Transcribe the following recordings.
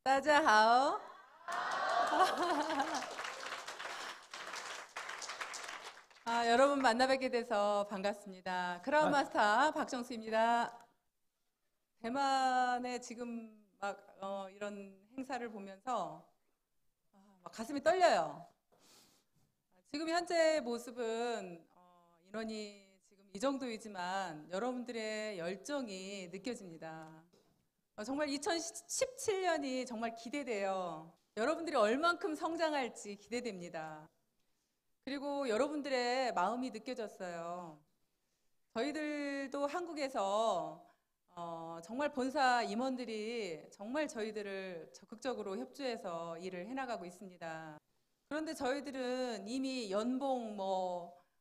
大家好. 여러분 만나 뵙게 돼서 반갑습니다. 크라운 마스터 박정수입니다. 대만의 지금 이런 행사를 보면서 막 가슴이 떨려요. 지금 현재 모습은 인원이 지금 이 정도이지만 여러분들의 열정이 느껴집니다. 정말 2017년이 정말 기대돼요. 여러분들이 얼만큼 성장할지 기대됩니다. 그리고 여러분들의 마음이 느껴졌어요. 저희들도 한국에서 정말 본사 임원들이 정말 저희들을 적극적으로 협조해서 일을 해나가고 있습니다. 그런데 저희들은 이미 연봉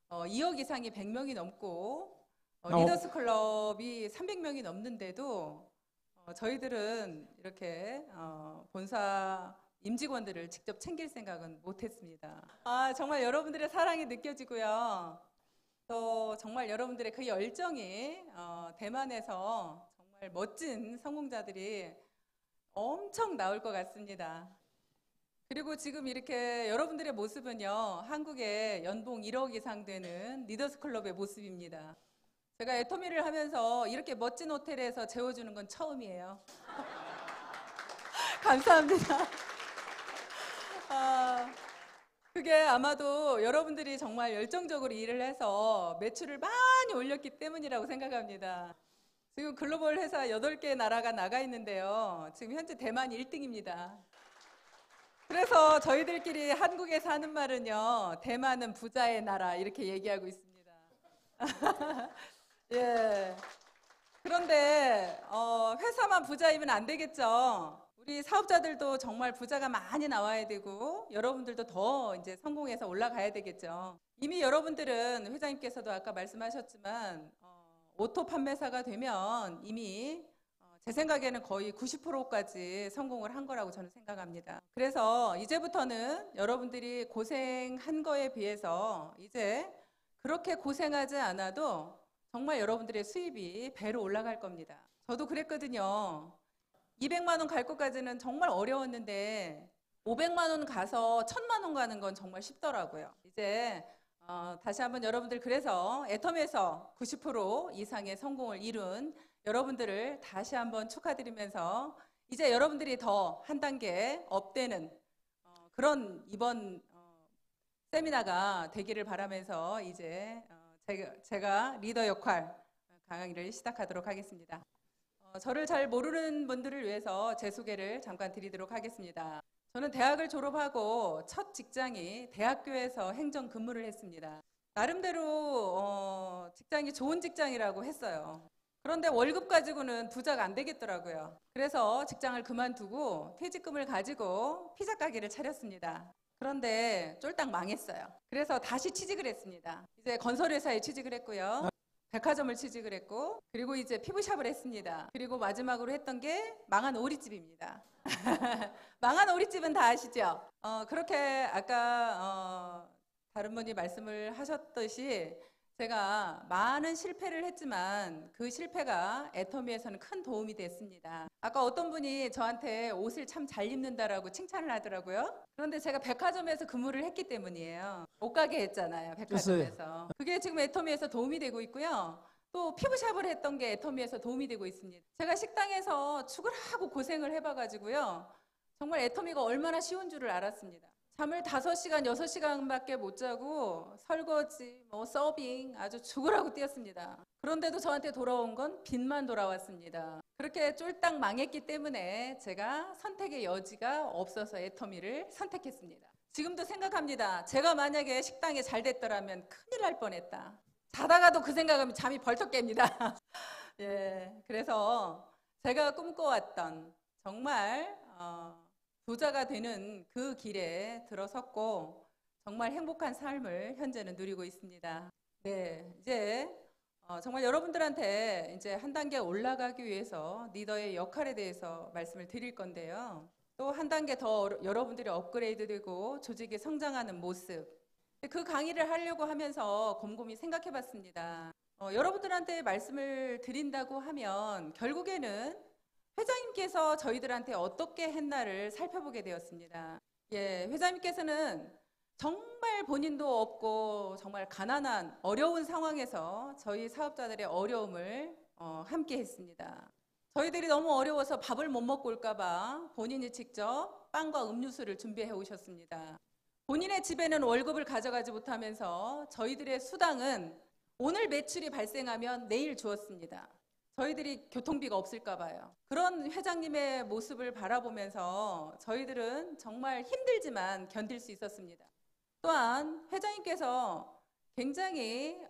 2억 이상이 100명이 넘고 리더스 클럽이 300명이 넘는데도 저희들은 이렇게 본사 임직원들을 직접 챙길 생각은 못했습니다. 정말 여러분들의 사랑이 느껴지고요. 또 정말 여러분들의 그 열정이 대만에서 정말 멋진 성공자들이 엄청 나올 것 같습니다. 그리고 지금 이렇게 여러분들의 모습은요, 한국의 연봉 1억 이상 되는 리더스 클럽의 모습입니다. 제가 애터미를 하면서 이렇게 멋진 호텔에서 재워주는 건 처음이에요. 감사합니다. 그게 아마도 여러분들이 정말 열정적으로 일을 해서 매출을 많이 올렸기 때문이라고 생각합니다. 지금 글로벌 회사 8개 나라가 나가 있는데요. 지금 현재 대만 1등입니다. 그래서 저희들끼리 한국에서 하는 말은요, 대만은 부자의 나라 이렇게 얘기하고 있습니다. 예. 그런데 회사만 부자이면 안 되겠죠. 우리 사업자들도 정말 부자가 많이 나와야 되고 여러분들도 더 이제 성공해서 올라가야 되겠죠. 이미 여러분들은 회장님께서도 아까 말씀하셨지만 오토 판매사가 되면 이미 제 생각에는 거의 90%까지 성공을 한 거라고 저는 생각합니다. 그래서 이제부터는 여러분들이 고생한 거에 비해서 이제 그렇게 고생하지 않아도 정말 여러분들의 수입이 배로 올라갈 겁니다. 저도 그랬거든요. 200만 원 갈 것까지는 정말 어려웠는데 500만 원 가서 1000만 원 가는 건 정말 쉽더라고요. 이제 다시 한번 여러분들, 그래서 애터미에서 90% 이상의 성공을 이룬 여러분들을 다시 한번 축하드리면서 이제 여러분들이 더 한 단계 업되는 그런 이번 세미나가 되기를 바라면서 이제 제가 리더 역할 강의를 시작하도록 하겠습니다. 저를 잘 모르는 분들을 위해서 제 소개를 잠깐 드리도록 하겠습니다. 저는 대학을 졸업하고 첫 직장이 대학교에서 행정 근무를 했습니다. 나름대로 직장이 좋은 직장이라고 했어요. 그런데 월급 가지고는 부자가 안 되겠더라고요. 그래서 직장을 그만두고 퇴직금을 가지고 피자 가게를 차렸습니다. 그런데 쫄딱 망했어요. 그래서 다시 취직을 했습니다. 이제 건설회사에 취직을 했고요. 백화점을 취직을 했고, 그리고 이제 피부샵을 했습니다. 그리고 마지막으로 했던 게 망한 오리집입니다. 망한 오리집은 다 아시죠? 그렇게 아까 다른 분이 말씀을 하셨듯이 제가 많은 실패를 했지만 그 실패가 애터미에서는 큰 도움이 됐습니다. 아까 어떤 분이 저한테 옷을 참 잘 입는다라고 칭찬을 하더라고요. 그런데 제가 백화점에서 근무를 했기 때문이에요. 옷가게 했잖아요, 백화점에서. 그게 지금 애터미에서 도움이 되고 있고요. 또 피부샵을 했던 게 애터미에서 도움이 되고 있습니다. 제가 식당에서 죽으라고 고생을 해봐가지고요. 정말 애터미가 얼마나 쉬운 줄을 알았습니다. 잠을 5시간, 6시간밖에 못 자고 설거지, 서빙 아주 죽으라고 뛰었습니다. 그런데도 저한테 돌아온 건 빚만 돌아왔습니다. 그렇게 쫄딱 망했기 때문에 제가 선택의 여지가 없어서 애터미를 선택했습니다. 지금도 생각합니다. 제가 만약에 식당이 잘 됐더라면 큰일 날 뻔했다. 자다가도 그 생각하면 잠이 벌떡 깹니다. 예, 그래서 제가 꿈꿔왔던 정말 부자가 되는 그 길에 들어섰고 정말 행복한 삶을 현재는 누리고 있습니다. 네, 이제 정말 여러분들한테 이제 한 단계 올라가기 위해서 리더의 역할에 대해서 말씀을 드릴 건데요. 또 한 단계 더 여러분들이 업그레이드 되고 조직이 성장하는 모습, 그 강의를 하려고 하면서 곰곰이 생각해 봤습니다. 여러분들한테 말씀을 드린다고 하면 결국에는 회장님께서 저희들한테 어떻게 했나를 살펴보게 되었습니다. 회장님께서는 정말 본인도 없고 정말 가난한 어려운 상황에서 저희 사업자들의 어려움을 함께 했습니다. 저희들이 너무 어려워서 밥을 못 먹고 올까봐 본인이 직접 빵과 음료수를 준비해 오셨습니다. 본인의 집에는 월급을 가져가지 못하면서 저희들의 수당은 오늘 매출이 발생하면 내일 주었습니다. 저희들이 교통비가 없을까 봐요. 그런 회장님의 모습을 바라보면서 저희들은 정말 힘들지만 견딜 수 있었습니다. 또한 회장님께서 굉장히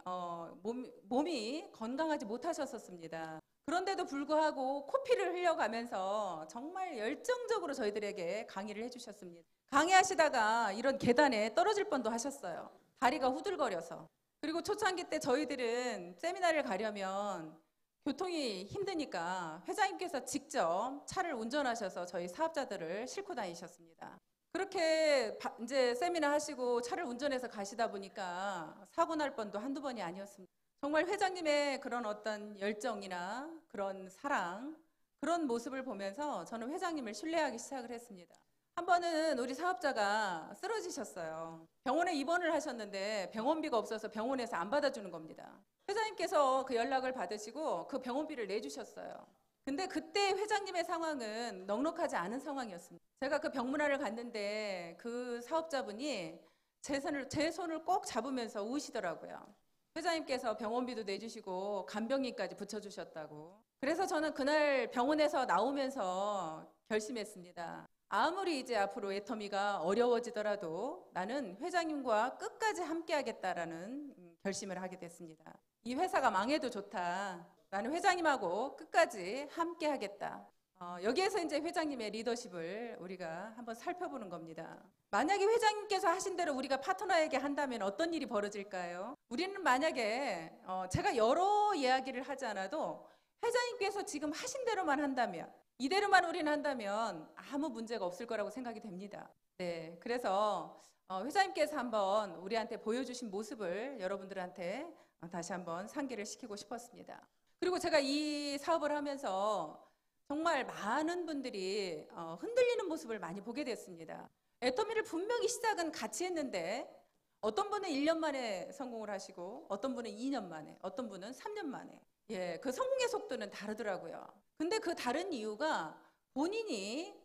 몸이 건강하지 못하셨었습니다. 그런데도 불구하고 코피를 흘려가면서 정말 열정적으로 저희들에게 강의를 해주셨습니다. 강의하시다가 이런 계단에 떨어질 뻔도 하셨어요. 다리가 후들거려서. 그리고 초창기 때 저희들은 세미나를 가려면 교통이 힘드니까 회장님께서 직접 차를 운전하셔서 저희 사업자들을 싣고 다니셨습니다. 그렇게 이제 세미나 하시고 차를 운전해서 가시다 보니까 사고 날 뻔도 한두 번이 아니었습니다. 정말 회장님의 그런 어떤 열정이나 그런 사랑, 그런 모습을 보면서 저는 회장님을 신뢰하기 시작을 했습니다. 한 번은 우리 사업자가 쓰러지셨어요. 병원에 입원을 하셨는데 병원비가 없어서 병원에서 안 받아주는 겁니다. 회장님께서 그 연락을 받으시고 그 병원비를 내주셨어요. 근데 그때 회장님의 상황은 넉넉하지 않은 상황이었습니다. 제가 그 병문안을 갔는데 그 사업자분이 제 손을 꼭 잡으면서 우시더라고요. 회장님께서 병원비도 내주시고 간병인까지 붙여주셨다고. 그래서 저는 그날 병원에서 나오면서 결심했습니다. 아무리 이제 앞으로 애터미가 어려워지더라도 나는 회장님과 끝까지 함께 하겠다라는 결심을 하게 됐습니다. 이 회사가 망해도 좋다. 나는 회장님하고 끝까지 함께 하겠다. 여기에서 이제 회장님의 리더십을 우리가 한번 살펴보는 겁니다. 만약에 회장님께서 하신 대로 우리가 파트너에게 한다면 어떤 일이 벌어질까요? 우리는 만약에 제가 여러 이야기를 하지 않아도 회장님께서 지금 하신 대로만 한다면, 이대로만 우리는 한다면 아무 문제가 없을 거라고 생각이 됩니다. 네, 그래서 회장님께서 한번 우리한테 보여주신 모습을 여러분들한테 다시 한번 상기를 시키고 싶었습니다. 그리고 제가 이 사업을 하면서 정말 많은 분들이 흔들리는 모습을 많이 보게 됐습니다. 애터미를 분명히 시작은 같이 했는데 어떤 분은 1년 만에 성공을 하시고 어떤 분은 2년 만에, 어떤 분은 3년 만에. 그 성공의 속도는 다르더라고요. 근데 그 다른 이유가 본인이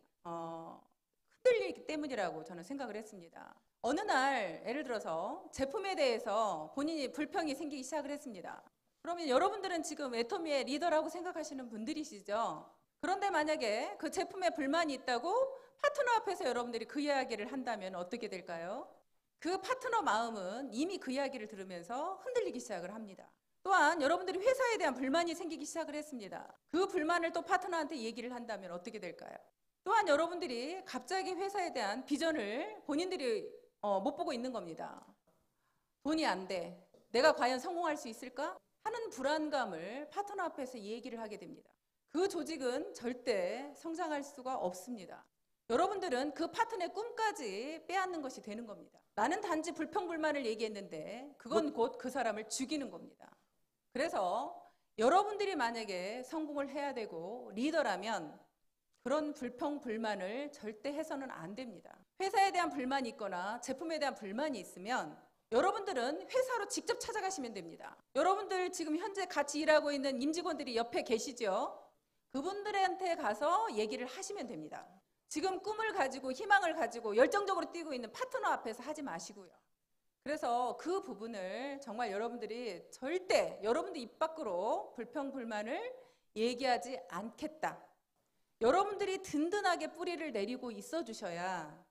흔들리기 때문이라고 저는 생각을 했습니다. 어느 날 예를 들어서 제품에 대해서 본인이 불평이 생기기 시작을 했습니다. 그러면 여러분들은 지금 애터미의 리더라고 생각하시는 분들이시죠? 그런데 만약에 그 제품에 불만이 있다고 파트너 앞에서 여러분들이 그 이야기를 한다면 어떻게 될까요? 그 파트너 마음은 이미 그 이야기를 들으면서 흔들리기 시작을 합니다. 또한 여러분들이 회사에 대한 불만이 생기기 시작을 했습니다. 그 불만을 또 파트너한테 얘기를 한다면 어떻게 될까요? 또한 여러분들이 갑자기 회사에 대한 비전을 본인들이 못 보고 있는 겁니다. 돈이 안 돼. 내가 과연 성공할 수 있을까? 하는 불안감을 파트너 앞에서 얘기를 하게 됩니다. 그 조직은 절대 성장할 수가 없습니다. 여러분들은 그 파트너의 꿈까지 빼앗는 것이 되는 겁니다. 나는 단지 불평불만을 얘기했는데 그건 곧 그 사람을 죽이는 겁니다. 그래서 여러분들이 만약에 성공을 해야 되고 리더라면 그런 불평불만을 절대 해서는 안 됩니다. 회사에 대한 불만이 있거나 제품에 대한 불만이 있으면 여러분들은 회사로 직접 찾아가시면 됩니다. 여러분들 지금 현재 같이 일하고 있는 임직원들이 옆에 계시죠? 그분들한테 가서 얘기를 하시면 됩니다. 지금 꿈을 가지고 희망을 가지고 열정적으로 뛰고 있는 파트너 앞에서 하지 마시고요. 그래서 그 부분을 정말 여러분들이 절대 여러분들 입 밖으로 불평불만을 얘기하지 않겠다. 여러분들이 든든하게 뿌리를 내리고 있어 주셔야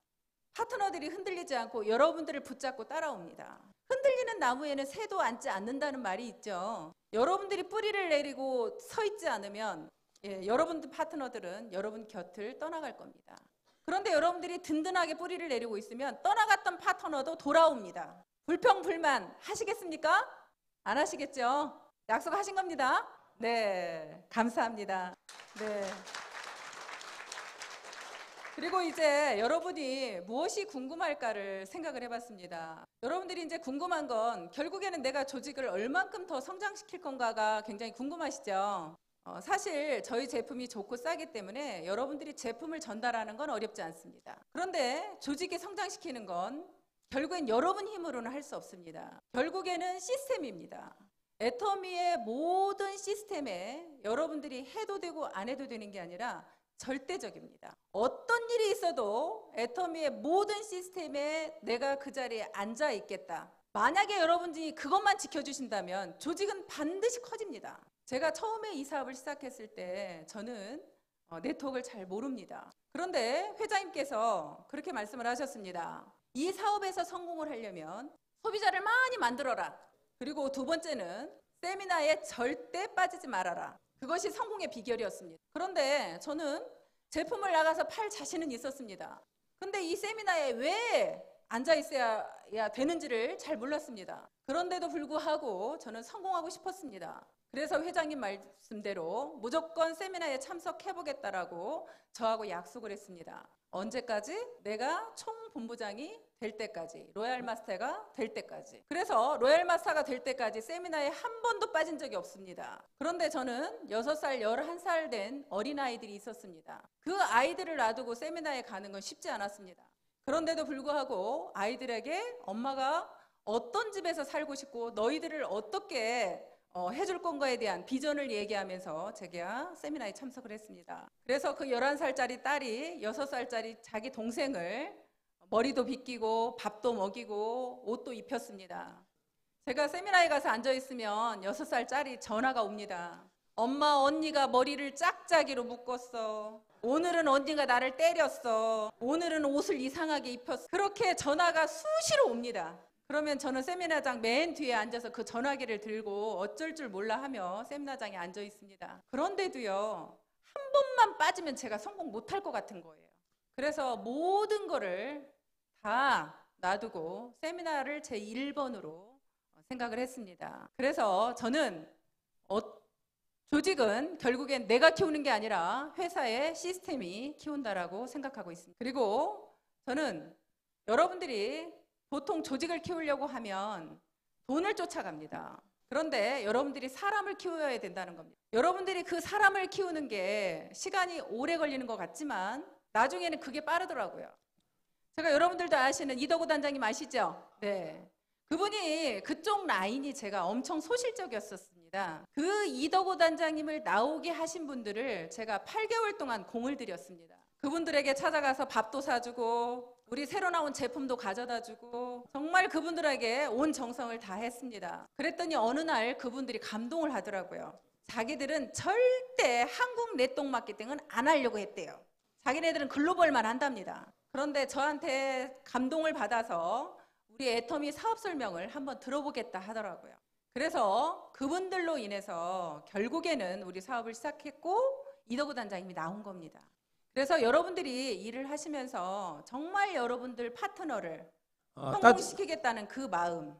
파트너들이 흔들리지 않고 여러분들을 붙잡고 따라옵니다. 흔들리는 나무에는 새도 앉지 않는다는 말이 있죠. 여러분들이 뿌리를 내리고 서 있지 않으면 여러분들 파트너들은 여러분 곁을 떠나갈 겁니다. 그런데 여러분들이 든든하게 뿌리를 내리고 있으면 떠나갔던 파트너도 돌아옵니다. 불평불만 하시겠습니까? 안 하시겠죠? 약속하신 겁니다. 네, 감사합니다. 네. 그리고 이제 여러분이 무엇이 궁금할까를 생각을 해봤습니다. 여러분들이 이제 궁금한 건 결국에는 내가 조직을 얼만큼 더 성장시킬 건가가 굉장히 궁금하시죠? 사실 저희 제품이 좋고 싸기 때문에 여러분들이 제품을 전달하는 건 어렵지 않습니다. 그런데 조직이 성장시키는 건 결국엔 여러분 힘으로는 할 수 없습니다. 결국에는 시스템입니다. 애터미의 모든 시스템에 여러분들이 해도 되고 안 해도 되는 게 아니라 절대적입니다. 어떤 일이 있어도 애터미의 모든 시스템에 내가 그 자리에 앉아 있겠다. 만약에 여러분들이 그것만 지켜주신다면 조직은 반드시 커집니다. 제가 처음에 이 사업을 시작했을 때 저는 네트워크를 잘 모릅니다. 그런데 회장님께서 그렇게 말씀을 하셨습니다. 이 사업에서 성공을 하려면 소비자를 많이 만들어라. 그리고 두 번째는 세미나에 절대 빠지지 말아라. 그것이 성공의 비결이었습니다. 그런데 저는 제품을 나가서 팔 자신은 있었습니다. 근데 이 세미나에 왜 앉아 있어야 되는지를 잘 몰랐습니다. 그런데도 불구하고 저는 성공하고 싶었습니다. 그래서 회장님 말씀대로 무조건 세미나에 참석해보겠다라고 저하고 약속을 했습니다. 언제까지? 내가 총본부장이 될 때까지, 로얄 마스터가 될 때까지. 그래서 로얄 마스터가 될 때까지 세미나에 한 번도 빠진 적이 없습니다. 그런데 저는 6살, 11살 된 어린아이들이 있었습니다. 그 아이들을 놔두고 세미나에 가는 건 쉽지 않았습니다. 그런데도 불구하고 아이들에게 엄마가 어떤 집에서 살고 싶고 너희들을 어떻게 해줄 건가에 대한 비전을 얘기하면서 제가 세미나에 참석을 했습니다. 그래서 그 11살짜리 딸이 6살짜리 자기 동생을 머리도 빗기고 밥도 먹이고 옷도 입혔습니다. 제가 세미나에 가서 앉아있으면 6살짜리 전화가 옵니다. 엄마, 언니가 머리를 짝짝이로 묶었어. 오늘은 언니가 나를 때렸어. 오늘은 옷을 이상하게 입혔어. 그렇게 전화가 수시로 옵니다. 그러면 저는 세미나장 맨 뒤에 앉아서 그 전화기를 들고 어쩔 줄 몰라 하며 세미나장에 앉아 있습니다. 그런데도요, 한 번만 빠지면 제가 성공 못할 것 같은 거예요. 그래서 모든 거를 다 놔두고 세미나를 제 1번으로 생각을 했습니다. 그래서 저는 조직은 결국엔 내가 키우는 게 아니라 회사의 시스템이 키운다라고 생각하고 있습니다. 그리고 저는 여러분들이 보통 조직을 키우려고 하면 돈을 쫓아갑니다. 그런데 여러분들이 사람을 키워야 된다는 겁니다. 여러분들이 그 사람을 키우는 게 시간이 오래 걸리는 것 같지만 나중에는 그게 빠르더라고요. 제가 여러분들도 아시는 이덕우 단장님 아시죠? 네. 그분이 그쪽 라인이 제가 엄청 소실적이었었습니다. 그 이덕우 단장님을 나오게 하신 분들을 제가 8개월 동안 공을 들였습니다. 그분들에게 찾아가서 밥도 사주고 우리 새로 나온 제품도 가져다 주고 정말 그분들에게 온 정성을 다했습니다. 그랬더니 어느 날 그분들이 감동을 하더라고요. 자기들은 절대 한국 네트워크 마케팅은 안 하려고 했대요. 자기네들은 글로벌만 한답니다. 그런데 저한테 감동을 받아서 우리 애터미 사업 설명을 한번 들어보겠다 하더라고요. 그래서 그분들로 인해서 결국에는 우리 사업을 시작했고 이덕우 단장님이 나온 겁니다. 그래서 여러분들이 일을 하시면서 정말 여러분들 파트너를 성공시키겠다는 그 마음,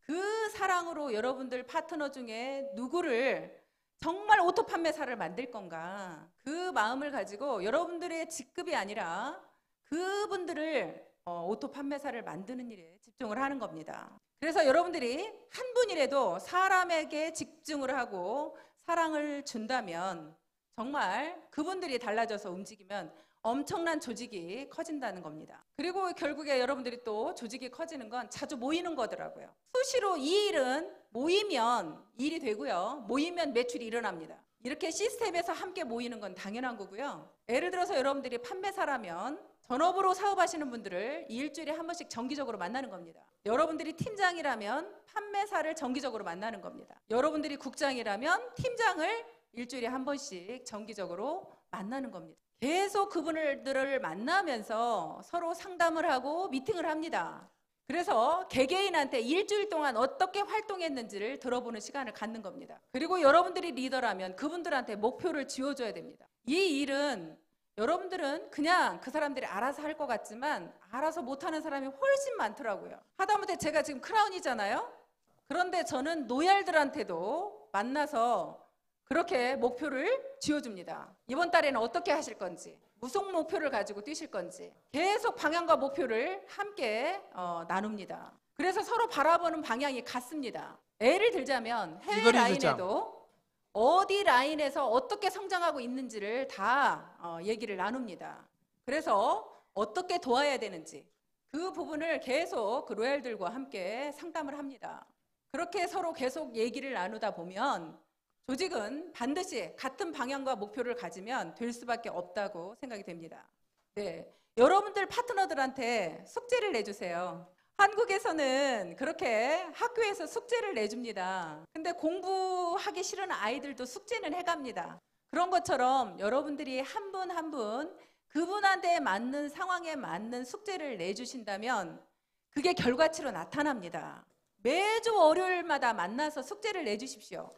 그 사랑으로 여러분들 파트너 중에 누구를 정말 오토 판매사를 만들 건가, 그 마음을 가지고 여러분들의 직급이 아니라 그분들을 오토 판매사를 만드는 일에 집중을 하는 겁니다. 그래서 여러분들이 한 분이라도 사람에게 집중을 하고 사랑을 준다면 정말 그분들이 달라져서 움직이면 엄청난 조직이 커진다는 겁니다. 그리고 결국에 여러분들이 또 조직이 커지는 건 자주 모이는 거더라고요. 수시로 이 일은 모이면 일이 되고요. 모이면 매출이 일어납니다. 이렇게 시스템에서 함께 모이는 건 당연한 거고요. 예를 들어서 여러분들이 판매사라면 전업으로 사업하시는 분들을 일주일에 한 번씩 정기적으로 만나는 겁니다. 여러분들이 팀장이라면 판매사를 정기적으로 만나는 겁니다. 여러분들이 국장이라면 팀장을 일주일에 한 번씩 정기적으로 만나는 겁니다. 계속 그분들을 만나면서 서로 상담을 하고 미팅을 합니다. 그래서 개개인한테 일주일 동안 어떻게 활동했는지를 들어보는 시간을 갖는 겁니다. 그리고 여러분들이 리더라면 그분들한테 목표를 지어줘야 됩니다. 이 일은 여러분들은 그냥 그 사람들이 알아서 할 것 같지만 알아서 못하는 사람이 훨씬 많더라고요. 하다못해 제가 지금 크라운이잖아요. 그런데 저는 노얄들한테도 만나서 그렇게 목표를 지어줍니다. 이번 달에는 어떻게 하실 건지, 무슨 목표를 가지고 뛰실 건지 계속 방향과 목표를 함께 나눕니다. 그래서 서로 바라보는 방향이 같습니다. 예를 들자면 해외 라인에도 어디 라인에서 어떻게 성장하고 있는지를 다 얘기를 나눕니다. 그래서 어떻게 도와야 되는지 그 부분을 계속 그 로얄들과 함께 상담을 합니다. 그렇게 서로 계속 얘기를 나누다 보면 조직은 반드시 같은 방향과 목표를 가지면 될 수밖에 없다고 생각이 됩니다. 네, 여러분들 파트너들한테 숙제를 내주세요. 한국에서는 그렇게 학교에서 숙제를 내줍니다. 근데 공부하기 싫은 아이들도 숙제는 해갑니다. 그런 것처럼 여러분들이 한 분 한 분 그분한테 맞는 상황에 맞는 숙제를 내주신다면 그게 결과치로 나타납니다. 매주 월요일마다 만나서 숙제를 내주십시오.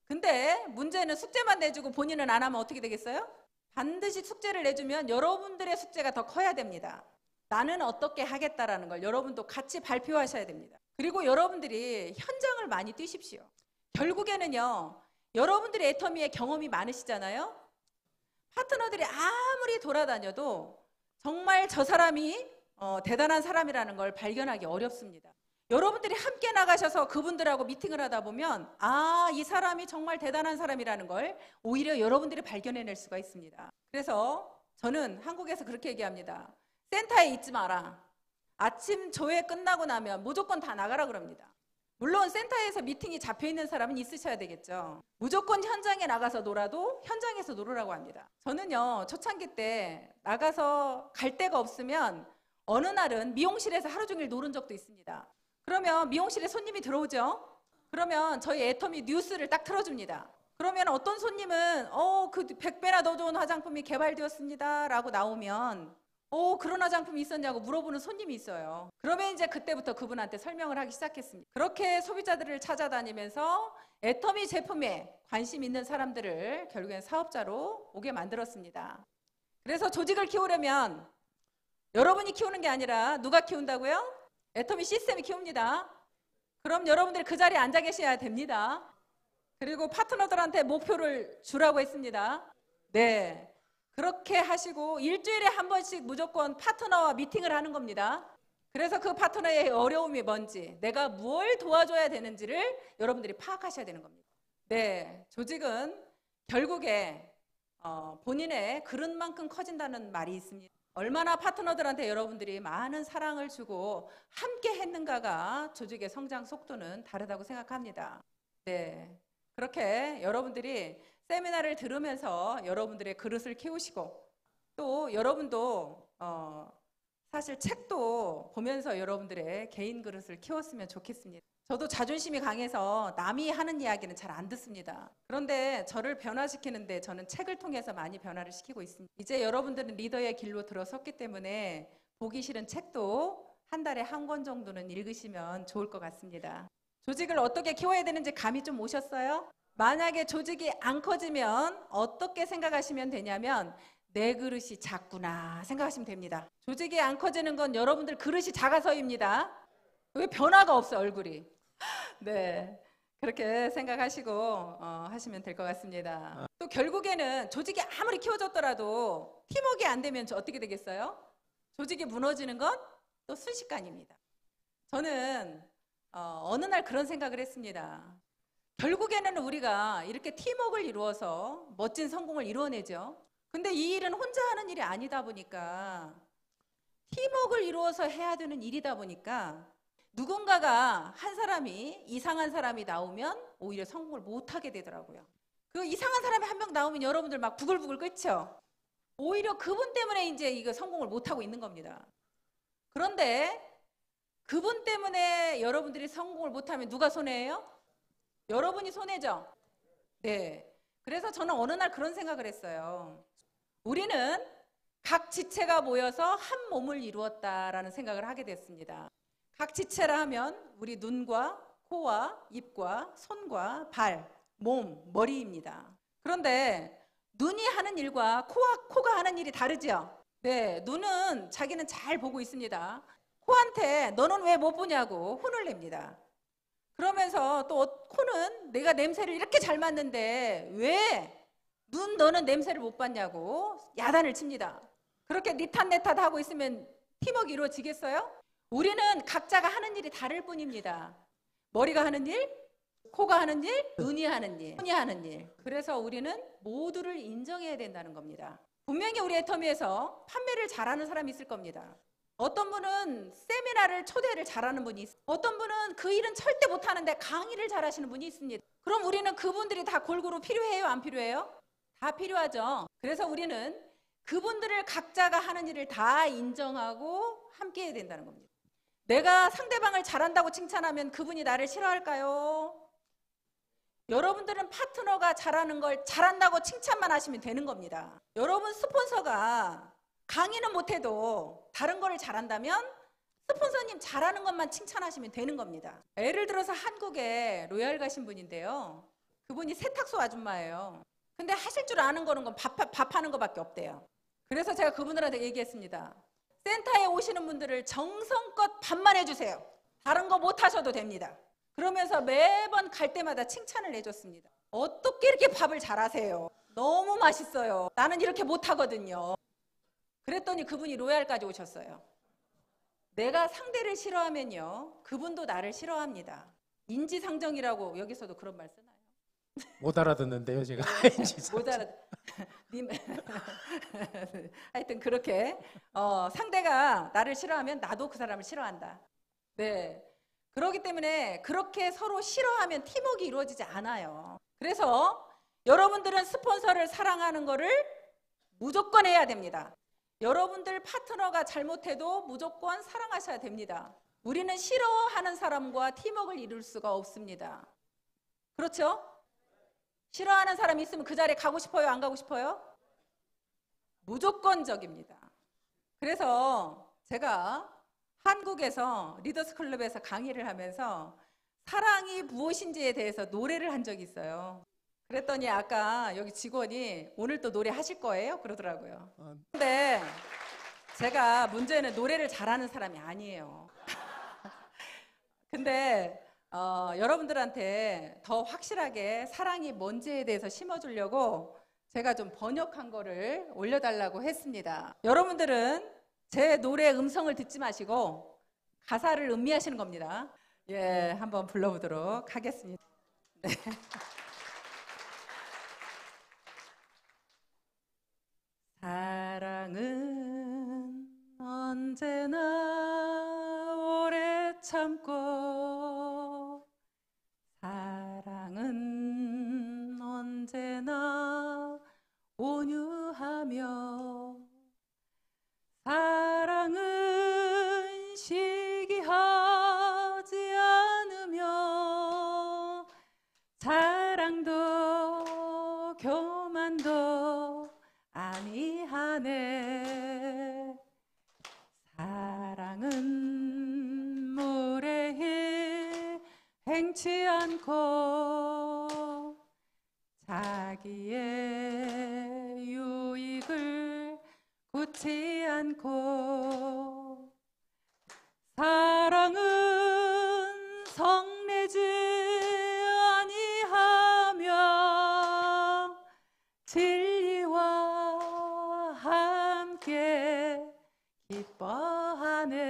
근데 문제는 숙제만 내주고 본인은 안 하면 어떻게 되겠어요? 반드시 숙제를 내주면 여러분들의 숙제가 더 커야 됩니다. 나는 어떻게 하겠다라는 걸 여러분도 같이 발표하셔야 됩니다. 그리고 여러분들이 현장을 많이 뛰십시오. 결국에는요, 여러분들이 애터미의 경험이 많으시잖아요. 파트너들이 아무리 돌아다녀도 정말 저 사람이 대단한 사람이라는 걸 발견하기 어렵습니다. 여러분들이 함께 나가셔서 그분들하고 미팅을 하다 보면 이 사람이 정말 대단한 사람이라는 걸 오히려 여러분들이 발견해낼 수가 있습니다. 그래서 저는 한국에서 그렇게 얘기합니다. 센터에 있지 마라. 아침 조회 끝나고 나면 무조건 다 나가라 그럽니다. 물론 센터에서 미팅이 잡혀있는 사람은 있으셔야 되겠죠. 무조건 현장에 나가서 놀아도 현장에서 놀으라고 합니다. 저는요, 초창기 때 나가서 갈 데가 없으면 어느 날은 미용실에서 하루 종일 놀은 적도 있습니다. 그러면 미용실에 손님이 들어오죠. 그러면 저희 애터미 뉴스를 딱 틀어줍니다. 그러면 어떤 손님은 그 100배나 더 좋은 화장품이 개발되었습니다 라고 나오면 그런 화장품이 있었냐고 물어보는 손님이 있어요. 그러면 이제 그때부터 그분한테 설명을 하기 시작했습니다. 그렇게 소비자들을 찾아다니면서 애터미 제품에 관심 있는 사람들을 결국엔 사업자로 오게 만들었습니다. 그래서 조직을 키우려면 여러분이 키우는 게 아니라 누가 키운다고요? 애터미 시스템이 키웁니다. 그럼 여러분들이 그 자리에 앉아 계셔야 됩니다. 그리고 파트너들한테 목표를 주라고 했습니다. 네. 그렇게 하시고 일주일에 한 번씩 무조건 파트너와 미팅을 하는 겁니다. 그래서 그 파트너의 어려움이 뭔지, 내가 뭘 도와줘야 되는지를 여러분들이 파악하셔야 되는 겁니다. 네, 조직은 결국에 본인의 그릇만큼 커진다는 말이 있습니다. 얼마나 파트너들한테 여러분들이 많은 사랑을 주고 함께 했는가가 조직의 성장 속도는 다르다고 생각합니다. 네, 그렇게 여러분들이 세미나를 들으면서 여러분들의 그릇을 키우시고 또 여러분도 사실 책도 보면서 여러분들의 개인 그릇을 키웠으면 좋겠습니다. 저도 자존심이 강해서 남이 하는 이야기는 잘 안 듣습니다. 그런데 저를 변화시키는데 저는 책을 통해서 많이 변화를 시키고 있습니다. 이제 여러분들은 리더의 길로 들어섰기 때문에 보기 싫은 책도 한 달에 한 권 정도는 읽으시면 좋을 것 같습니다. 조직을 어떻게 키워야 되는지 감이 좀 오셨어요? 만약에 조직이 안 커지면 어떻게 생각하시면 되냐면 내 그릇이 작구나 생각하시면 됩니다. 조직이 안 커지는 건 여러분들 그릇이 작아서입니다. 왜 변화가 없어요, 얼굴이. 네, 그렇게 생각하시고 하시면 될 것 같습니다. 또 결국에는 조직이 아무리 키워졌더라도 팀워크가 안 되면 어떻게 되겠어요? 조직이 무너지는 건 또 순식간입니다. 저는 어느 날 그런 생각을 했습니다. 결국에는 우리가 이렇게 팀워크를 이루어서 멋진 성공을 이루어내죠. 근데 이 일은 혼자 하는 일이 아니다 보니까 팀워크를 이루어서 해야 되는 일이다 보니까 누군가가 한 사람이 이상한 사람이 나오면 오히려 성공을 못하게 되더라고요. 그 이상한 사람이 한 명 나오면 여러분들 막 부글부글 끓죠. 오히려 그분 때문에 이제 이거 성공을 못하고 있는 겁니다. 그런데 그분 때문에 여러분들이 성공을 못하면 누가 손해예요? 여러분이 손해죠? 네. 그래서 저는 어느 날 그런 생각을 했어요. 우리는 각 지체가 모여서 한 몸을 이루었다라는 생각을 하게 됐습니다. 각 지체라 하면 우리 눈과 코와 입과 손과 발, 몸, 머리입니다. 그런데 눈이 하는 일과 코가 하는 일이 다르죠? 네, 눈은 자기는 잘 보고 있습니다. 코한테 너는 왜 못 보냐고 혼을 냅니다. 그러면서 또 코는 내가 냄새를 이렇게 잘 맡는데 왜 너는 냄새를 못 맡냐고 야단을 칩니다. 그렇게 니탓내탓 하고 있으면 팀워크 이루어지겠어요? 우리는 각자가 하는 일이 다를 뿐입니다. 머리가 하는 일, 코가 하는 일, 눈이 하는 일, 손이 하는 일. 그래서 우리는 모두를 인정해야 된다는 겁니다. 분명히 우리 애터미에서 판매를 잘하는 사람이 있을 겁니다. 어떤 분은 세미나를 초대를 잘하는 분이 있어요. 어떤 분은 그 일은 절대 못하는데 강의를 잘하시는 분이 있습니다. 그럼 우리는 그분들이 다 골고루 필요해요? 안 필요해요? 다 필요하죠. 그래서 우리는 그분들을 각자가 하는 일을 다 인정하고 함께 해야 된다는 겁니다. 내가 상대방을 잘한다고 칭찬하면 그분이 나를 싫어할까요? 여러분들은 파트너가 잘하는 걸 잘한다고 칭찬만 하시면 되는 겁니다. 여러분 스폰서가 강의는 못해도 다른 거를 잘한다면 스폰서님 잘하는 것만 칭찬하시면 되는 겁니다. 예를 들어서 한국에 로얄 가신 분인데요. 그분이 세탁소 아줌마예요. 근데 하실 줄 아는 거는 건 밥하는 거밖에 없대요. 그래서 제가 그분들한테 얘기했습니다. 센터에 오시는 분들을 정성껏 밥만 해주세요. 다른 거 못 하셔도 됩니다. 그러면서 매번 갈 때마다 칭찬을 해줬습니다. 어떻게 이렇게 밥을 잘하세요? 너무 맛있어요. 나는 이렇게 못하거든요. 그랬더니 그분이 로얄까지 오셨어요. 내가 상대를 싫어하면요, 그분도 나를 싫어합니다. 인지상정이라고 여기서도 그런 말 쓰나요? 못 알아듣는데요, 제가. 못 알아. 하여튼 그렇게 상대가 나를 싫어하면 나도 그 사람을 싫어한다. 네. 그렇기 때문에 그렇게 서로 싫어하면 팀워크가 이루어지지 않아요. 그래서 여러분들은 스폰서를 사랑하는 거를 무조건 해야 됩니다. 여러분들 파트너가 잘못해도 무조건 사랑하셔야 됩니다. 우리는 싫어하는 사람과 팀워크를 이룰 수가 없습니다. 그렇죠? 싫어하는 사람이 있으면 그 자리에 가고 싶어요? 안 가고 싶어요? 무조건적입니다. 그래서 제가 한국에서 리더스 클럽에서 강의를 하면서 사랑이 무엇인지에 대해서 노래를 한 적이 있어요. 그랬더니 아까 여기 직원이 오늘 또 노래 하실 거예요? 그러더라고요. 근데 제가 문제는 노래를 잘하는 사람이 아니에요. 근데 여러분들한테 더 확실하게 사랑이 뭔지에 대해서 심어주려고 제가 좀 번역한 거를 올려달라고 했습니다. 여러분들은 제 노래 음성을 듣지 마시고 가사를 음미하시는 겁니다. 예, 한번 불러보도록 하겠습니다. 네. 사랑은 언제나 오래 참고 사랑은 언제나 온유하며 사랑은 시기하지 않으며 자랑도 교만도 아니하네. 사랑은 무례히 행치 않고 자기의 유익을 굳지 않고 사랑은 성내지 아니하며 진리와 함께 기뻐하네.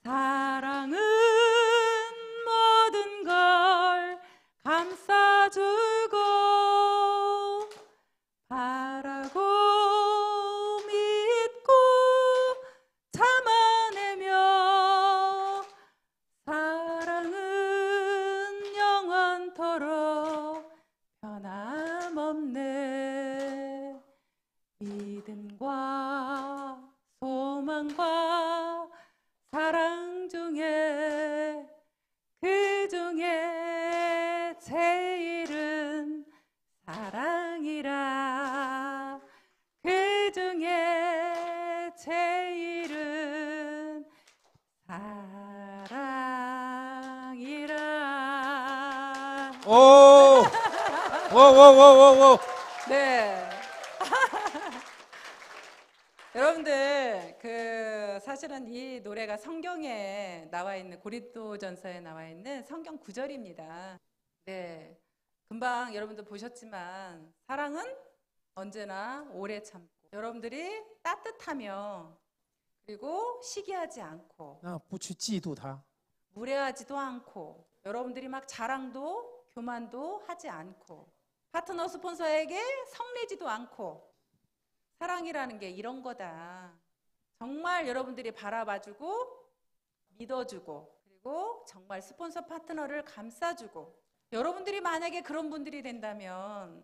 사랑은 모든 걸 감싸주고 바라고 믿고 참아내며 사랑은 영원토록 변함없네. 믿음과 소망과 사랑 중에 그 중에 제일은 사랑이라. 그 중에 제일은 사랑이라. 오! 오! 네. 여러분들 사실은 이 노래가 성경에 나와 있는 고린도전서에 나와 있는 성경 구절입니다. 네. 금방 여러분들 보셨지만 사랑은 언제나 오래 참고 여러분들이 따뜻하며 그리고 시기하지 않고 那不去嫉妒他， 무례하지도 않고 여러분들이 막 자랑도 교만도 하지 않고 파트너 스폰서에게 성내지도 않고 사랑이라는 게 이런 거다. 정말 여러분들이 바라봐주고 믿어주고 그리고 정말 스폰서 파트너를 감싸주고 여러분들이 만약에 그런 분들이 된다면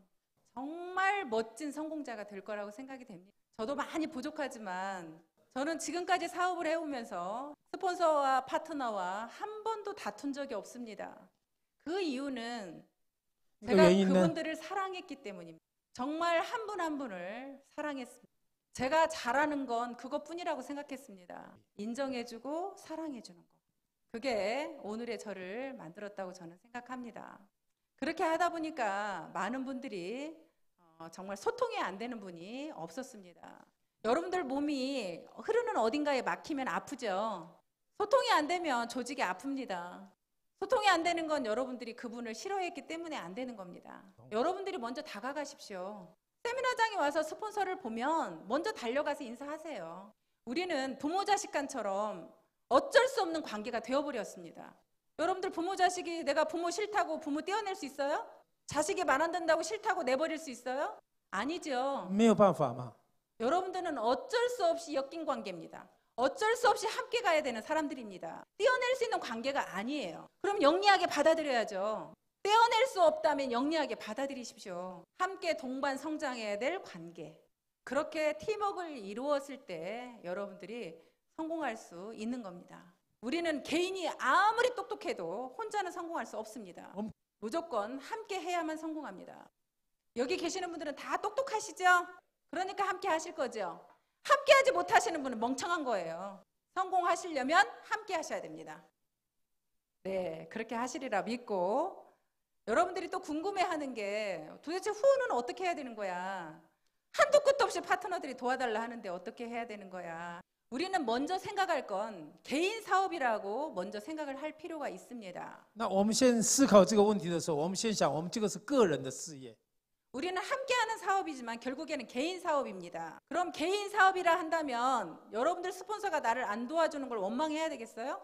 정말 멋진 성공자가 될 거라고 생각이 됩니다. 저도 많이 부족하지만 저는 지금까지 사업을 해오면서 스폰서와 파트너와 한 번도 다툰 적이 없습니다. 그 이유는 제가 그분들을 사랑했기 때문입니다. 정말 한 분 한 분을 사랑했습니다. 제가 잘하는 건 그것뿐이라고 생각했습니다. 인정해주고 사랑해주는 것. 그게 오늘의 저를 만들었다고 저는 생각합니다. 그렇게 하다 보니까 많은 분들이 정말 소통이 안 되는 분이 없었습니다. 여러분들 몸이 흐르는 어딘가에 막히면 아프죠. 소통이 안 되면 조직이 아픕니다. 소통이 안 되는 건 여러분들이 그분을 싫어했기 때문에 안 되는 겁니다. 여러분들이 먼저 다가가십시오. 세미나장에 와서 스폰서를 보면 먼저 달려가서 인사하세요. 우리는 부모 자식 간처럼 어쩔 수 없는 관계가 되어버렸습니다. 여러분들 부모 자식이 내가 부모 싫다고 부모 떼어낼 수 있어요? 자식이 말 안 된다고 싫다고 내버릴 수 있어요? 아니죠. 没有办法嘛。 여러분들은 어쩔 수 없이 엮인 관계입니다. 어쩔 수 없이 함께 가야 되는 사람들입니다. 떼어낼 수 있는 관계가 아니에요. 그럼 영리하게 받아들여야죠. 떼어낼 수 없다면 영리하게 받아들이십시오. 함께 동반 성장해야 될 관계. 그렇게 팀워크를 이루었을 때 여러분들이 성공할 수 있는 겁니다. 우리는 개인이 아무리 똑똑해도 혼자는 성공할 수 없습니다. 무조건 함께 해야만 성공합니다. 여기 계시는 분들은 다 똑똑하시죠? 그러니까 함께 하실 거죠? 함께 하지 못하시는 분은 멍청한 거예요. 성공하시려면 함께 하셔야 됩니다. 네, 그렇게 하시리라 믿고 여러분들이 또 궁금해하는 게 도대체 후원은 어떻게 해야 되는 거야? 한도 끝도 없이 파트너들이 도와달라 하는데 어떻게 해야 되는 거야? 우리는 먼저 생각할 건 개인 사업이라고 먼저 생각을 할 필요가 있습니다. 那我们先思考这个问题的时候，我们先想，我们这个是个人的事业。 우리는 함께하는 사업이지만 결국에는 개인 사업입니다. 그럼 개인 사업이라 한다면 여러분들 스폰서가 나를 안 도와주는 걸 원망해야 되겠어요?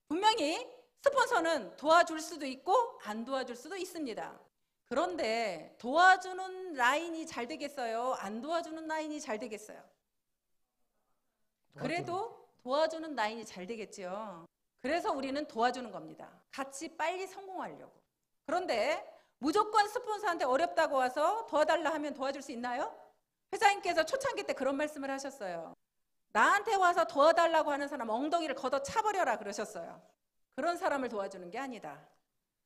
분명히 스폰서는 도와줄 수도 있고 안 도와줄 수도 있습니다. 그런데 도와주는 라인이 잘 되겠어요? 안 도와주는 라인이 잘 되겠어요? 그래도 도와주는 라인이 잘 되겠죠. 그래서 우리는 도와주는 겁니다. 같이 빨리 성공하려고. 그런데 무조건 스폰서한테 어렵다고 와서 도와달라 하면 도와줄 수 있나요? 회장님께서 초창기 때 그런 말씀을 하셨어요. 나한테 와서 도와달라고 하는 사람 엉덩이를 걷어 차버려라 그러셨어요. 그런 사람을 도와주는 게 아니다.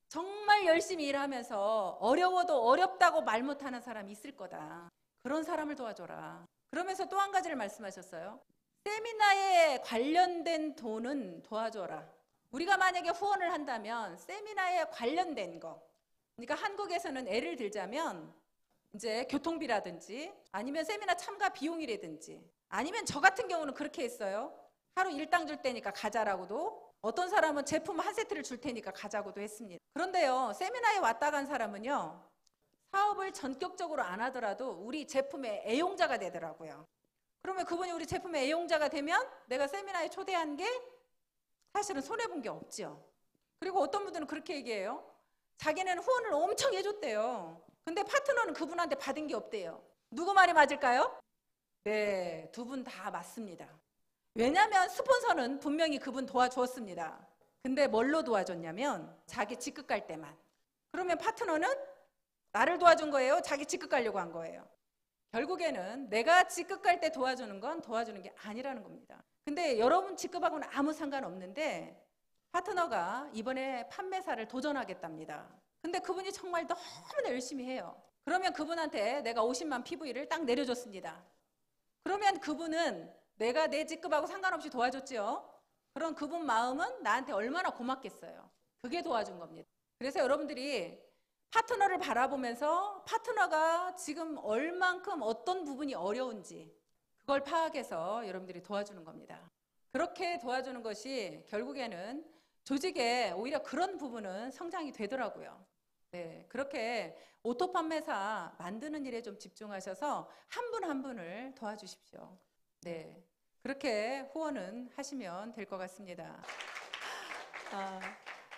정말 열심히 일하면서 어려워도 어렵다고 말 못하는 사람이 있을 거다. 그런 사람을 도와줘라. 그러면서 또 한 가지를 말씀하셨어요. 세미나에 관련된 돈은 도와줘라. 우리가 만약에 후원을 한다면 세미나에 관련된 거. 그러니까 한국에서는 예를 들자면 이제 교통비라든지 아니면 세미나 참가 비용이라든지 아니면 저 같은 경우는 그렇게 했어요. 하루 일당 줄 테니까 가자라고도 어떤 사람은 제품 한 세트를 줄 테니까 가자고도 했습니다. 그런데요, 세미나에 왔다 간 사람은요, 사업을 전격적으로 안 하더라도 우리 제품의 애용자가 되더라고요. 그러면 그분이 우리 제품의 애용자가 되면 내가 세미나에 초대한 게 사실은 손해본 게 없죠. 그리고 어떤 분들은 그렇게 얘기해요. 자기는 후원을 엄청 해줬대요. 근데 파트너는 그분한테 받은 게 없대요. 누구 말이 맞을까요? 네, 두 분 다 맞습니다. 왜냐하면 스폰서는 분명히 그분 도와주었습니다. 근데 뭘로 도와줬냐면 자기 직급 갈 때만. 그러면 파트너는 나를 도와준 거예요? 자기 직급 가려고 한 거예요? 결국에는 내가 직급 갈 때 도와주는 건 도와주는 게 아니라는 겁니다. 근데 여러분 직급하고는 아무 상관없는데 파트너가 이번에 판매사를 도전하겠답니다. 근데 그분이 정말 너무나 열심히 해요. 그러면 그분한테 내가 50만 PV를 딱 내려줬습니다. 그러면 그분은 내가 내 직급하고 상관없이 도와줬죠. 그럼 그분 마음은 나한테 얼마나 고맙겠어요. 그게 도와준 겁니다. 그래서 여러분들이 파트너를 바라보면서 파트너가 지금 얼만큼 어떤 부분이 어려운지 그걸 파악해서 여러분들이 도와주는 겁니다. 그렇게 도와주는 것이 결국에는 조직에 오히려 그런 부분은 성장이 되더라고요. 네, 그렇게 오토 판매사 만드는 일에 좀 집중하셔서 한 분 한 분을 도와주십시오. 네, 그렇게 후원은 하시면 될 것 같습니다.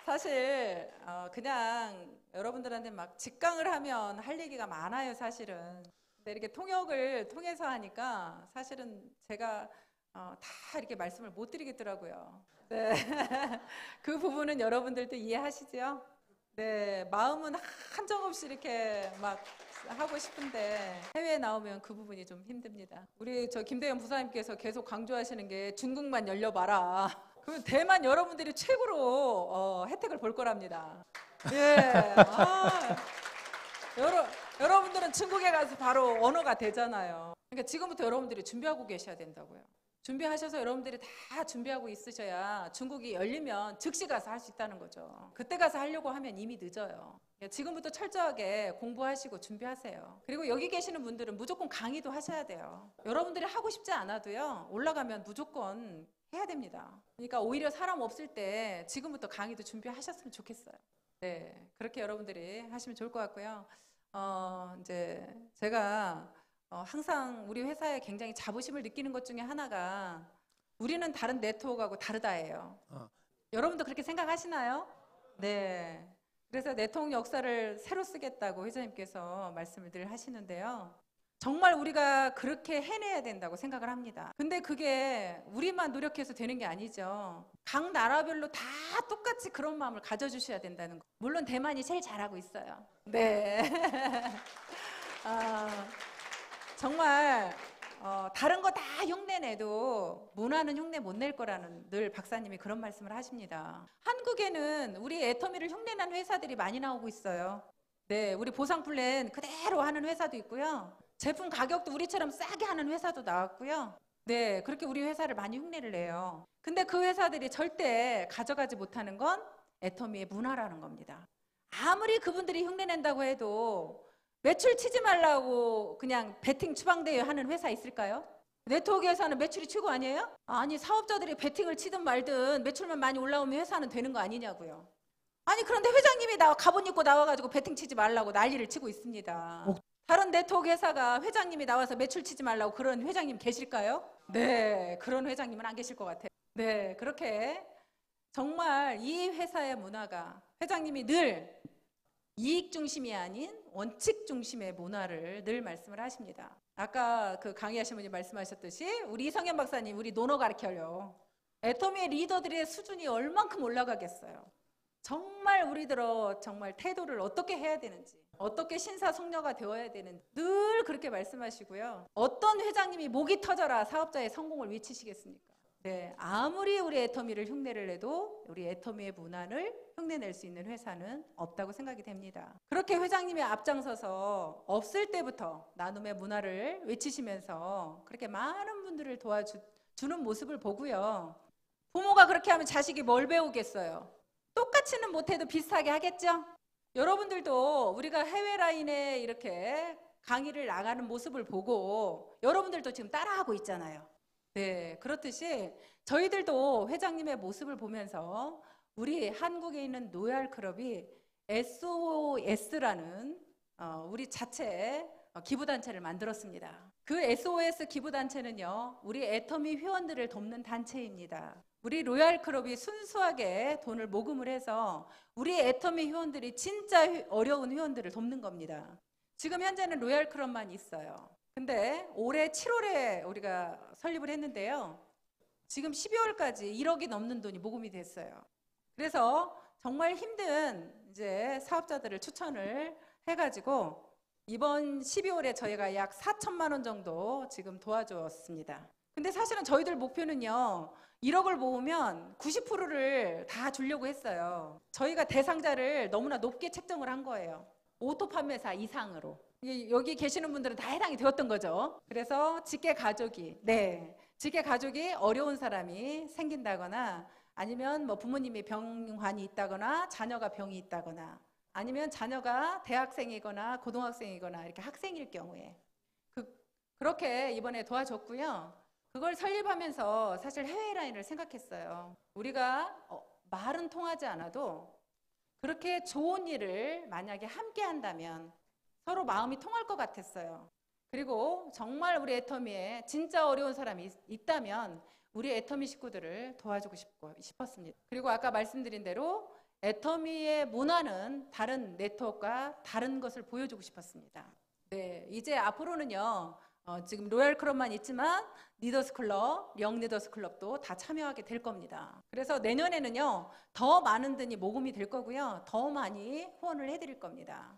사실 그냥 여러분들한테 막 직강을 하면 할 얘기가 많아요, 사실은. 근데 이렇게 통역을 통해서 하니까 사실은 제가 다 이렇게 말씀을 못 드리겠더라고요. 네. 그 부분은 여러분들도 이해하시죠? 네, 마음은 한정없이 이렇게 막 하고 싶은데 해외에 나오면 그 부분이 좀 힘듭니다. 우리 저 김대현 부사님께서 계속 강조하시는 게 중국만 열려봐라. 그러면 대만 여러분들이 최고로 혜택을 볼 거랍니다. 예. 여러분들은 중국에 가서 바로 언어가 되잖아요. 그러니까 지금부터 여러분들이 준비하고 계셔야 된다고요. 준비하셔서 여러분들이 다 준비하고 있으셔야 중국이 열리면 즉시 가서 할 수 있다는 거죠. 그때 가서 하려고 하면 이미 늦어요. 지금부터 철저하게 공부하시고 준비하세요. 그리고 여기 계시는 분들은 무조건 강의도 하셔야 돼요. 여러분들이 하고 싶지 않아도요, 올라가면 무조건 해야 됩니다. 그러니까 오히려 사람 없을 때 지금부터 강의도 준비하셨으면 좋겠어요. 네, 그렇게 여러분들이 하시면 좋을 것 같고요. 이제 제가 항상 우리 회사에 굉장히 자부심을 느끼는 것 중에 하나가 우리는 다른 네트워크하고 다르다예요. 여러분도 그렇게 생각하시나요? 네. 그래서 네트워크 역사를 새로 쓰겠다고 회장님께서 말씀을 늘 하시는데요. 정말 우리가 그렇게 해내야 된다고 생각을 합니다. 근데 그게 우리만 노력해서 되는 게 아니죠. 각 나라별로 다 똑같이 그런 마음을 가져주셔야 된다는 거. 물론 대만이 제일 잘하고 있어요. 네. 정말 다른 거 다 흉내 내도 문화는 흉내 못 낼 거라는 늘 박사님이 그런 말씀을 하십니다. 한국에는 우리 애터미를 흉내낸 회사들이 많이 나오고 있어요. 네, 우리 보상 플랜 그대로 하는 회사도 있고요. 제품 가격도 우리처럼 싸게 하는 회사도 나왔고요. 네, 그렇게 우리 회사를 많이 흉내를 내요. 근데 그 회사들이 절대 가져가지 못하는 건 애터미의 문화라는 겁니다. 아무리 그분들이 흉내낸다고 해도 매출 치지 말라고 그냥 베팅 추방대회 하는 회사 있을까요? 네트워크에서는 매출이 최고 아니에요? 아니, 사업자들이 베팅을 치든 말든 매출만 많이 올라오면 회사는 되는 거 아니냐고요. 아니, 그런데 회장님이 갑옷 입고 나와가지고 베팅 치지 말라고 난리를 치고 있습니다. 다른 네트워크 회사가 회장님이 나와서 매출 치지 말라고 그런 회장님 계실까요? 네, 그런 회장님은 안 계실 것 같아요. 네, 그렇게 정말 이 회사의 문화가 회장님이 늘 이익 중심이 아닌 원칙 중심의 문화를 늘 말씀을 하십니다. 아까 그 강의하신 분이 말씀하셨듯이 우리 이성현 박사님 우리 논어 가르쳐요. 애터미의 리더들의 수준이 얼만큼 올라가겠어요. 정말 우리들어 정말 태도를 어떻게 해야 되는지, 어떻게 신사숙녀가 되어야 되는지 늘 그렇게 말씀하시고요. 어떤 회장님이 목이 터져라 사업자의 성공을 외치시겠습니까? 네, 아무리 우리 애터미를 흉내를 내도 우리 애터미의 문화를 흉내낼 수 있는 회사는 없다고 생각이 됩니다. 그렇게 회장님이 앞장서서 없을 때부터 나눔의 문화를 외치시면서 그렇게 많은 분들을 도와주는 모습을 보고요. 부모가 그렇게 하면 자식이 뭘 배우겠어요? 똑같이는 못해도 비슷하게 하겠죠? 여러분들도 우리가 해외 라인에 이렇게 강의를 나가는 모습을 보고 여러분들도 지금 따라하고 있잖아요. 네, 그렇듯이 저희들도 회장님의 모습을 보면서 우리 한국에 있는 로얄 클럽이 SOS라는 우리 자체 기부단체를 만들었습니다. 그 SOS 기부단체는요, 우리 애터미 회원들을 돕는 단체입니다. 우리 로얄 클럽이 순수하게 돈을 모금을 해서 우리 애터미 회원들이 진짜 어려운 회원들을 돕는 겁니다. 지금 현재는 로얄 클럽만 있어요. 근데 올해 7월에 우리가 설립을 했는데요. 지금 12월까지 1억이 넘는 돈이 모금이 됐어요. 그래서 정말 힘든 이제 사업자들을 추천을 해가지고 이번 12월에 저희가 약 4천만 원 정도 지금 도와주었습니다. 근데 사실은 저희들 목표는요, 1억을 모으면 90%를 다 주려고 했어요. 저희가 대상자를 너무나 높게 책정을 한 거예요. 오토 판매사 이상으로. 여기 계시는 분들은 다 해당이 되었던 거죠. 그래서 직계 가족이 어려운 사람이 생긴다거나 아니면 뭐 부모님이 병환이 있다거나 자녀가 병이 있다거나 아니면 자녀가 대학생이거나 고등학생이거나 이렇게 학생일 경우에 그렇게 이번에 도와줬고요. 그걸 설립하면서 사실 해외 라인을 생각했어요. 우리가 말은 통하지 않아도 그렇게 좋은 일을 만약에 함께 한다면 서로 마음이 통할 것 같았어요. 그리고 정말 우리 애터미에 진짜 어려운 사람이 있다면 우리 애터미 식구들을 도와주고 싶었습니다. 그리고 아까 말씀드린 대로 애터미의 문화는 다른 네트워크와 다른 것을 보여주고 싶었습니다. 네, 이제 앞으로는요, 지금 로얄 클럽만 있지만 리더스 클럽, 영 리더스 클럽도 다 참여하게 될 겁니다. 그래서 내년에는요, 더 많은 분이 모금이 될 거고요, 더 많이 후원을 해드릴 겁니다.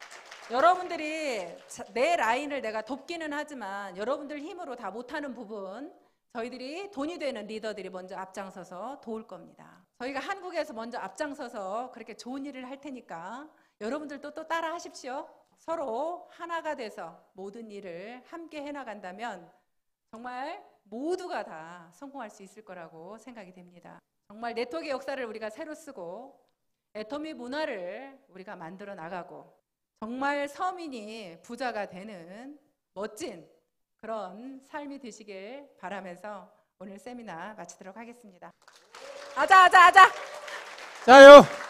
여러분들이 내 라인을 내가 돕기는 하지만 여러분들 힘으로 다 못하는 부분, 저희들이 돈이 되는 리더들이 먼저 앞장서서 도울 겁니다. 저희가 한국에서 먼저 앞장서서 그렇게 좋은 일을 할 테니까 여러분들도 또 따라 하십시오. 서로 하나가 돼서 모든 일을 함께 해나간다면 정말 모두가 다 성공할 수 있을 거라고 생각이 됩니다. 정말 네트워크의 역사를 우리가 새로 쓰고 애터미 문화를 우리가 만들어 나가고 정말 서민이 부자가 되는 멋진 그런 삶이 되시길 바라면서 오늘 세미나 마치도록 하겠습니다. 아자. 자요.